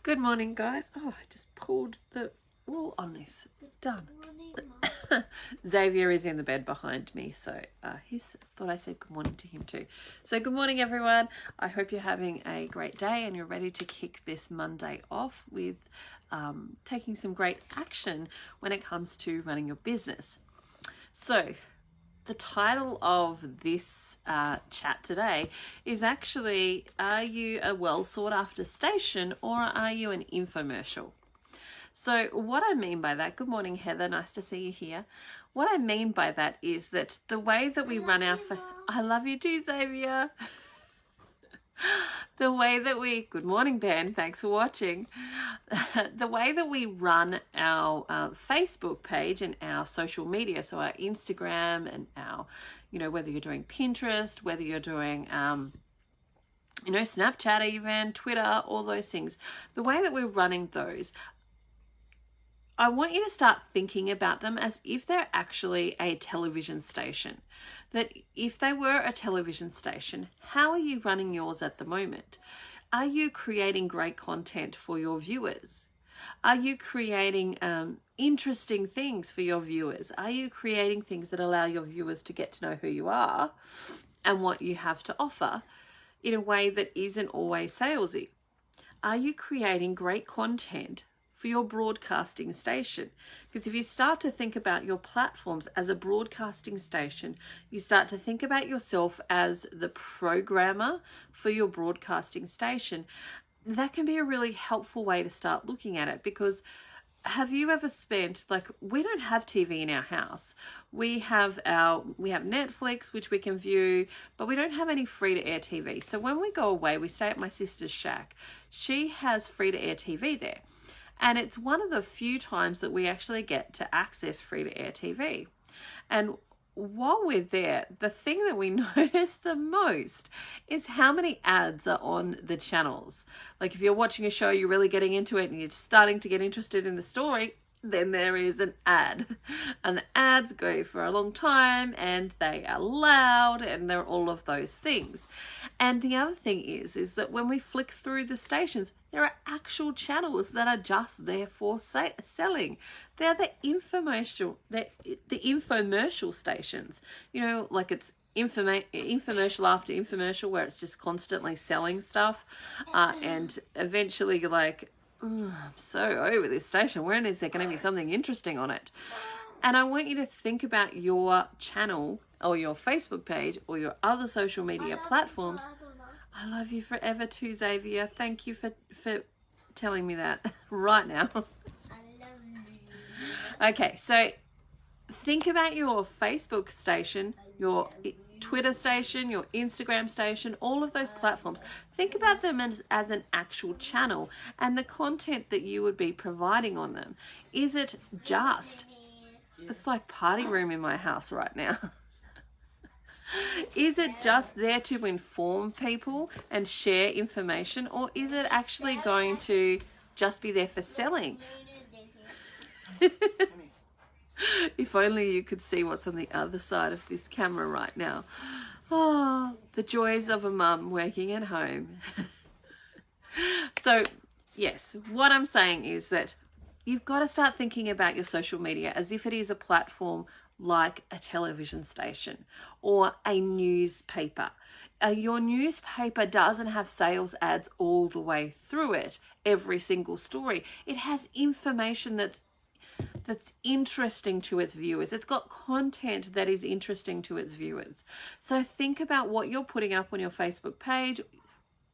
Good morning, guys. Oh, I just pulled the wool on this. Done. Xavier is in the bed behind me, so he thought I said good morning to him too. So good morning, everyone. I hope you're having a great day and you're ready to kick this Monday off with taking some great action when it comes to running your business. So the title of this chat today is actually, are you a well sought after station or are you an infomercial? So what I mean by that, good morning, Heather, nice to see you here. What I mean by that is that the way that we run our, I love you too, Xavier. The way that we, good morning, Ben, thanks for watching. The way that we run our Facebook page and our social media, so our Instagram and our, whether you're doing Pinterest, whether you're doing, Snapchat even, Twitter, all those things, the way that we're running those, I want you to start thinking about them as if they're actually a television station. That if they were a television station, how are you running yours at the moment? Are you creating great content for your viewers? Are you creating interesting things for your viewers? Are you creating things that allow your viewers to get to know who you are and what you have to offer in a way that isn't always salesy? Are you creating great content for your broadcasting station? Because if you start to think about your platforms as a broadcasting station, you start to think about yourself as the programmer for your broadcasting station, that can be a really helpful way to start looking at it. Because have you ever spent, we don't have TV in our house. We have Netflix, which we can view, but we don't have any free to air TV. So when we go away, we stay at my sister's shack. She has free to air TV there. And it's one of the few times that we actually get to access free-to-air TV. And while we're there, the thing that we notice the most is how many ads are on the channels. Like if you're watching a show, you're really getting into it and you're starting to get interested in the story, then there is an ad. And the ads go for a long time and they are loud and they're all of those things. And the other thing is that when we flick through the stations, there are actual channels that are just there for selling. They're the infomercial stations. It's infomercial after infomercial where it's just constantly selling stuff. And eventually you're like, I'm so over this station. When is there going to be something interesting on it? And I want you to think about your channel or your Facebook page or your other social media platforms. I love you forever too, Xavier. Thank you for telling me that right now. I love you. Okay, so think about your Facebook station, your Twitter station, your Instagram station, all of those platforms. Think about them as an actual channel and the content that you would be providing on them. Is it just, it's like party room in my house right now. Is it just there to inform people and share information, or is it actually going to just be there for selling? If only you could see what's on the other side of this camera right now. Oh, the joys of a mum working at home. So, yes, what I'm saying is that you've got to start thinking about your social media as if it is a platform like a television station or a newspaper. Your newspaper doesn't have sales ads all the way through it, every single story. It has information that's interesting to its viewers. It's got content that is interesting to its viewers. So think about what you're putting up on your Facebook page,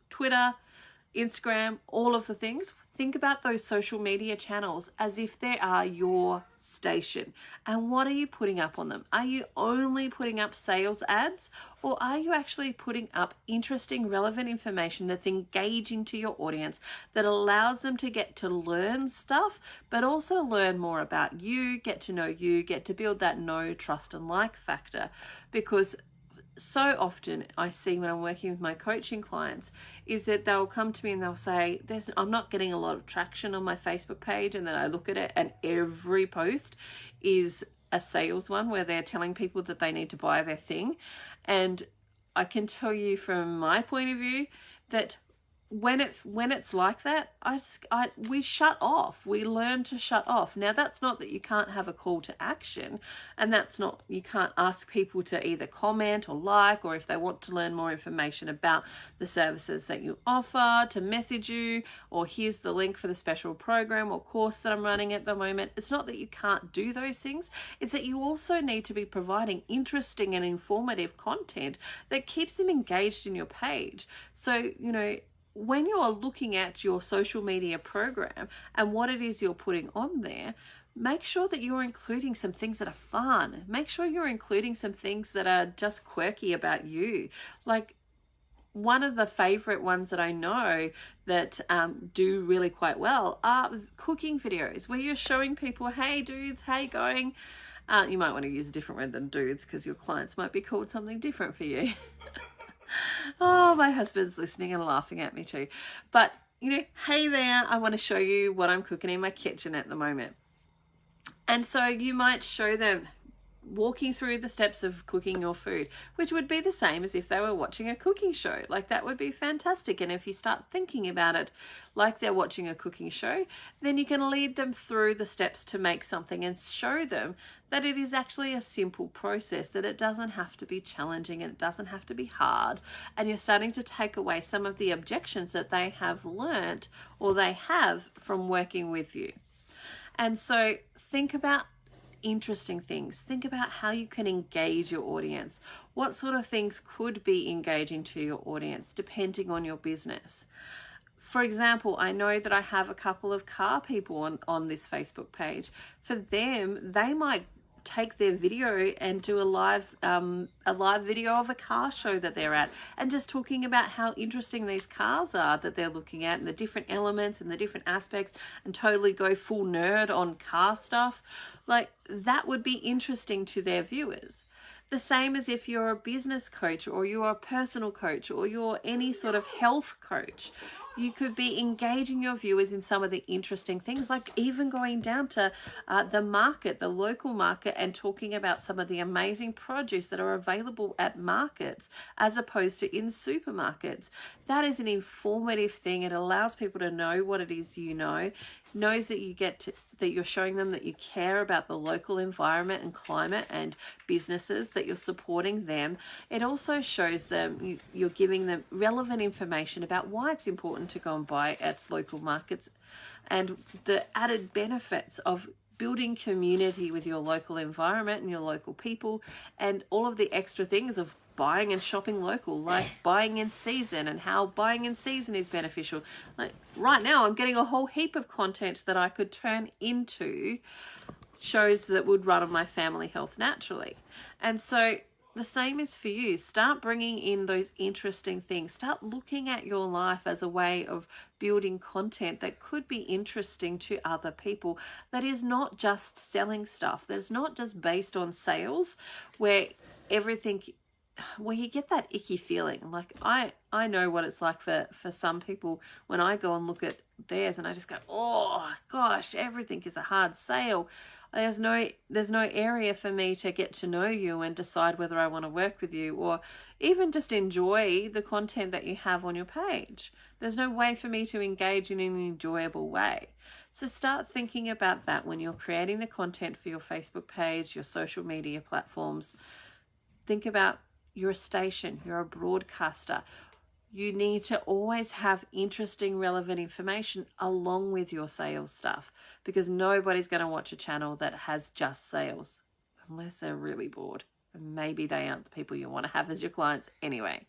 Twitter, Instagram, all of the things. Think about those social media channels as if they are your station. And what are you putting up on them? Are you only putting up sales ads, or are you actually putting up interesting, relevant information that's engaging to your audience, that allows them to get to learn stuff, but also learn more about you, get to know you, get to build that know, trust, and like factor? Because so often I see when I'm working with my coaching clients is that they'll come to me and they'll say, I'm not getting a lot of traction on my Facebook page. And then I look at it and every post is a sales one where they're telling people that they need to buy their thing. And I can tell you from my point of view that when it's like that, we shut off. We learn to shut off. Now, that's not that you can't have a call to action, and that's not, you can't ask people to either comment or like, or if they want to learn more information about the services that you offer, to message you, or here's the link for the special program or course that I'm running at the moment. It's not that you can't do those things. It's that you also need to be providing interesting and informative content that keeps them engaged in your page. So, when you're looking at your social media program and what it is you're putting on there, make sure that you're including some things that are fun. Make sure you're including some things that are just quirky about you. Like, one of the favorite ones that I know that do really quite well are cooking videos where you're showing people, hey dudes, how you going? You might want to use a different word than dudes because your clients might be called something different for you. Oh, my husband's listening and laughing at me too. But, hey there, I want to show you what I'm cooking in my kitchen at the moment. And so you might show them walking through the steps of cooking your food, which would be the same as if they were watching a cooking show. Like, that would be fantastic. And if you start thinking about it like they're watching a cooking show, then you can lead them through the steps to make something and show them that it is actually a simple process, that it doesn't have to be challenging and it doesn't have to be hard. And you're starting to take away some of the objections that they have learnt or they have from working with you. And so think about interesting things. Think about how you can engage your audience. What sort of things could be engaging to your audience depending on your business? For example, I know that I have a couple of car people on this Facebook page. For them, they might take their video and do a live video of a car show that they're at, and just talking about how interesting these cars are that they're looking at and the different elements and the different aspects, and totally go full nerd on car stuff. Like, that would be interesting to their viewers. The same as if you're a business coach or you're a personal coach or you're any sort of health coach. You could be engaging your viewers in some of the interesting things, like even going down to the market, the local market, and talking about some of the amazing produce that are available at markets as opposed to in supermarkets. That is an informative thing. It allows people to know what it is knows that that you're showing them that you care about the local environment and climate and businesses, that you're supporting them. It also shows them you're giving them relevant information about why it's important to go and buy at local markets, and the added benefits of building community with your local environment and your local people, and all of the extra things of buying and shopping local, like buying in season and how buying in season is beneficial. Like, right now I'm getting a whole heap of content that I could turn into shows that would run on my family health naturally. And so the same is for you. Start bringing in those interesting things. Start looking at your life as a way of building content that could be interesting to other people, that is not just selling stuff, that is not just based on sales, where you get that icky feeling. Like, I know what it's like for some people when I go and look at theirs and I just go, oh gosh, everything is a hard sale. There's no area for me to get to know you and decide whether I want to work with you, or even just enjoy the content that you have on your page. There's no way for me to engage in an enjoyable way. So start thinking about that when you're creating the content for your Facebook page, your social media platforms. Think about you're a station, you're a broadcaster. You need to always have interesting, relevant information along with your sales stuff, because nobody's going to watch a channel that has just sales unless they're really bored. And maybe they aren't the people you want to have as your clients anyway.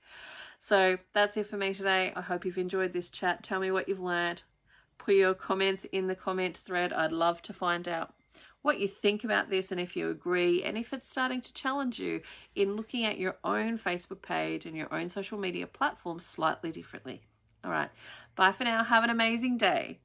So that's it for me today. I hope you've enjoyed this chat. Tell me what you've learned. Put your comments in the comment thread. I'd love to find out what you think about this, and if you agree, and if it's starting to challenge you in looking at your own Facebook page and your own social media platforms slightly differently. All right, bye for now. Have an amazing day.